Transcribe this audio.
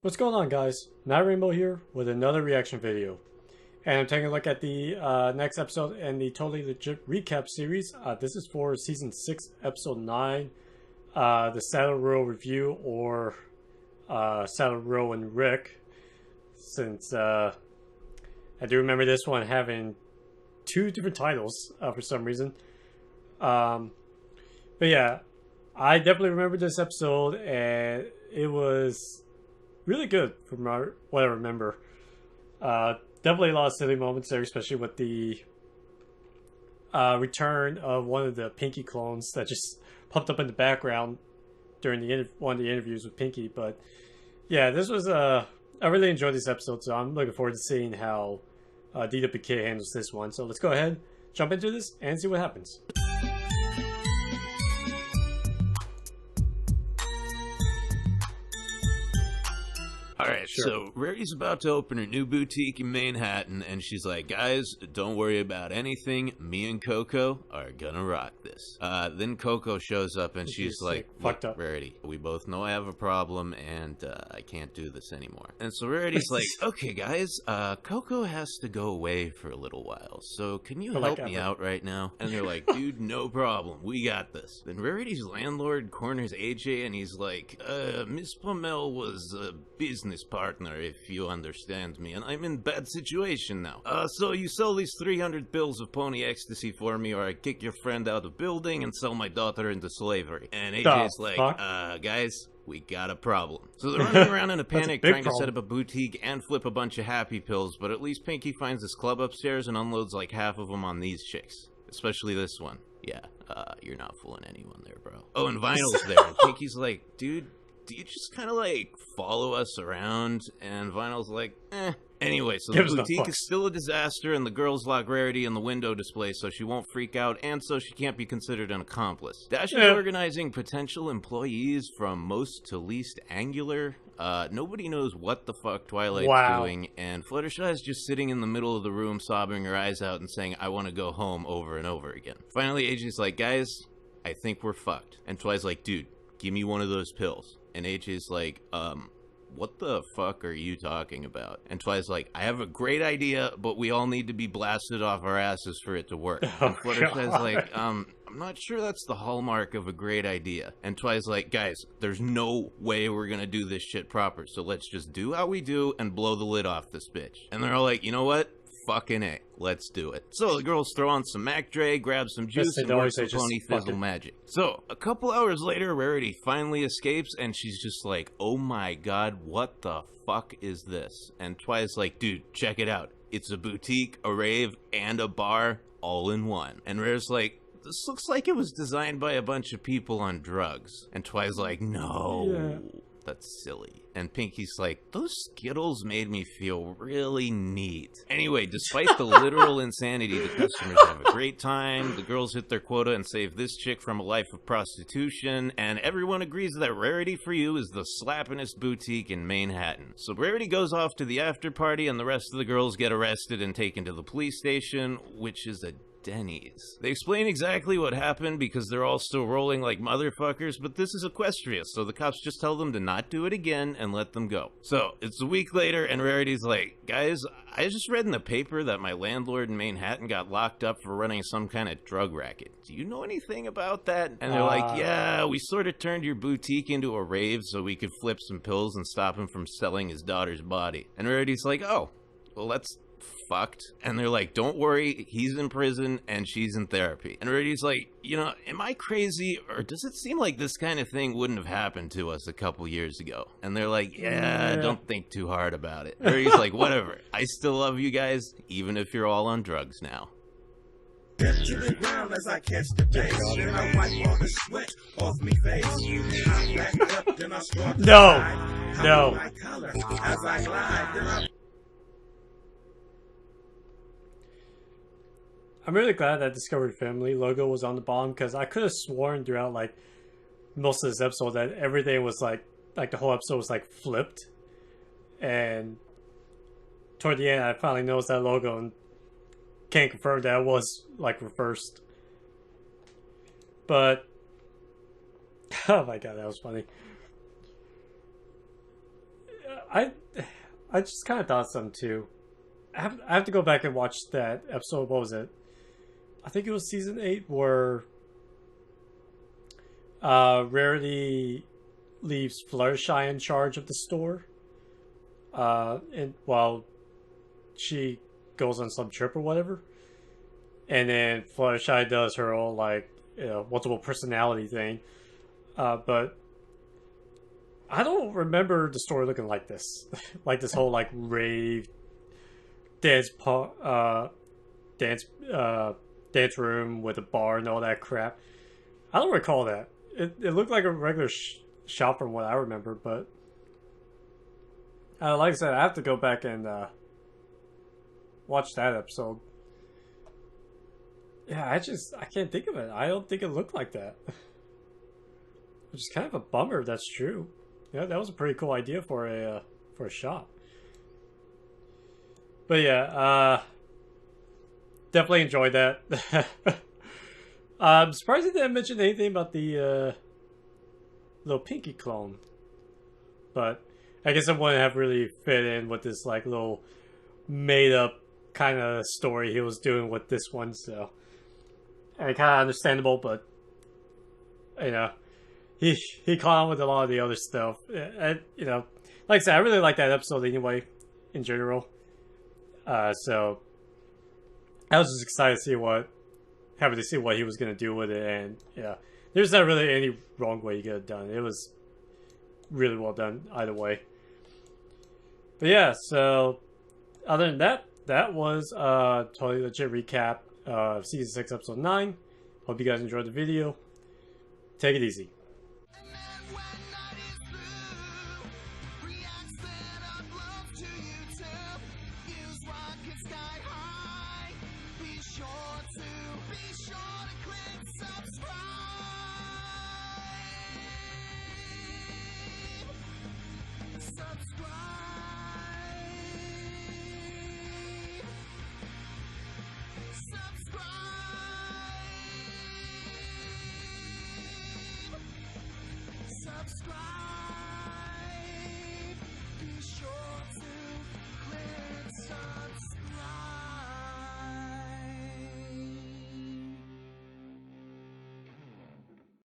What's going on, guys? Matt Rainbow here with another reaction video. And I'm taking a look at the next episode in the Totally Legit Recap series. This is for Season 6, Episode 9, the Saddle Row Review, or Saddle Row and Rick. Since I do remember this one having two different titles for some reason. But yeah, I definitely remember this episode, and it was really good from what I remember. Definitely a lot of silly moments there, especially with the return of one of the Pinky clones that just popped up in the background during one of the interviews with Pinky. But yeah, this was I really enjoyed this episode, so I'm looking forward to seeing how DWK handles this one. So let's go ahead, jump into this, and see what happens. Alright, so Rarity's about to open her new boutique in Manhattan, and she's like, guys, don't worry about anything. Me and Coco are gonna rock this. Then Coco shows up, and she's like, fucked up. Rarity, we both know I have a problem, and I can't do this anymore. And so Rarity's like, okay, guys, Coco has to go away for a little while, so can you help me out right now? And they're like, dude, no problem. We got this. Then Rarity's landlord corners AJ, and he's like, Miss Plumel was a business partner, if you understand me, and I'm in bad situation now. So you sell these 300 pills of pony ecstasy for me, or I kick your friend out of building and sell my daughter into slavery. And AJ's like, guys, we got a problem. So they're running around in a panic, trying to set up a boutique and flip a bunch of happy pills, but at least Pinky finds this club upstairs and unloads like half of them on these chicks. Especially this one. Yeah, you're not fooling anyone there, bro. Oh, and Vinyl's there, and Pinky's like, dude, do you just kind of, like, follow us around? And Vinyl's like, eh. Anyway, so the boutique is still a disaster, and the girls lock Rarity in the window display so she won't freak out, and so she can't be considered an accomplice. Dash is organizing potential employees from most to least angular. Nobody knows what the fuck Twilight's doing, and Fluttershy is just sitting in the middle of the room, sobbing her eyes out and saying, I want to go home, over and over again. Finally, AJ's like, guys, I think we're fucked. And Twilight's like, dude, give me one of those pills. And AJ's like, what the fuck are you talking about? And Twilight's like, I have a great idea, but we all need to be blasted off our asses for it to work. And Fluttershy's like, I'm not sure that's the hallmark of a great idea. And Twilight's like, guys, there's no way we're gonna do this shit proper, so let's just do how we do and blow the lid off this bitch. And they're all like, you know what? Fucking A. Let's do it. So the girls throw on some Mac Dre, grab some juice, and work some Pony Fizzle magic. So, a couple hours later, Rarity finally escapes, and she's just like, oh my god, what the fuck is this? And Twilight's like, dude, check it out. It's a boutique, a rave, and a bar, all in one. And Rare's like, this looks like it was designed by a bunch of people on drugs. And Twilight's like, no. That's silly. And Pinky's like, those Skittles made me feel really neat. Anyway, despite the literal insanity, the customers have a great time, the girls hit their quota and save this chick from a life of prostitution, and everyone agrees that Rarity for You is the slappinest boutique in Manhattan. So Rarity goes off to the after party, and the rest of the girls get arrested and taken to the police station, which is a Denny's. They explain exactly what happened because they're all still rolling like motherfuckers, but this is Equestria, so the cops just tell them to not do it again and let them go. So, it's a week later, and Rarity's like, guys, I just read in the paper that my landlord in Manhattan got locked up for running some kind of drug racket. Do you know anything about that? And they're like, yeah, we sort of turned your boutique into a rave so we could flip some pills and stop him from selling his daughter's body. And Rarity's like, oh, well, that's fucked. And they're like, don't worry, he's in prison and she's in therapy. And Rarity's like, you know, am I crazy, or does it seem like this kind of thing wouldn't have happened to us a couple years ago? And they're like, yeah, don't think too hard about it. Rarity's like, whatever, I still love you guys, even if you're all on drugs now. To the ground as I catch the pace, then I wipe all the sweat off me face. I back up, then I start to No. my color as I glide, then I I'm really glad that Discovery Family logo was on the bottom, because I could have sworn throughout like most of this episode that everything was like the whole episode was like flipped, and toward the end I finally noticed that logo and can't confirm that it was like reversed. But oh my god, that was funny. I just kind of thought something too. I have to go back and watch that episode. What was it? I think it was season 8 where Rarity leaves Fluttershy in charge of the store. And while she goes on some trip or whatever. And then Fluttershy does her whole, like, you know, multiple personality thing. But I don't remember the story looking like this. Like this whole, like, rave dance room with a bar and all that crap. I don't recall that. It looked like a regular shop from what I remember, but like I said, I have to go back and watch that episode. Yeah, I can't think of it. I don't think it looked like that. Which is kind of a bummer. That's true. Yeah, that was a pretty cool idea for a shop. But yeah, definitely enjoyed that. I'm surprised they didn't mention anything about the little Pinky clone. But I guess it wouldn't have really fit in with this like little made up kind of story he was doing with this one, so and kind of understandable, but you know, he caught on with a lot of the other stuff. And, you know, like I said, I really like that episode anyway, in general. So I was just excited to see what he was gonna do with it, and yeah, there's not really any wrong way you could have done it. It was really well done either way. But yeah, so other than that, that was Totally Legit recap of season 6 episode 9. Hope you guys enjoyed the video. Take it easy.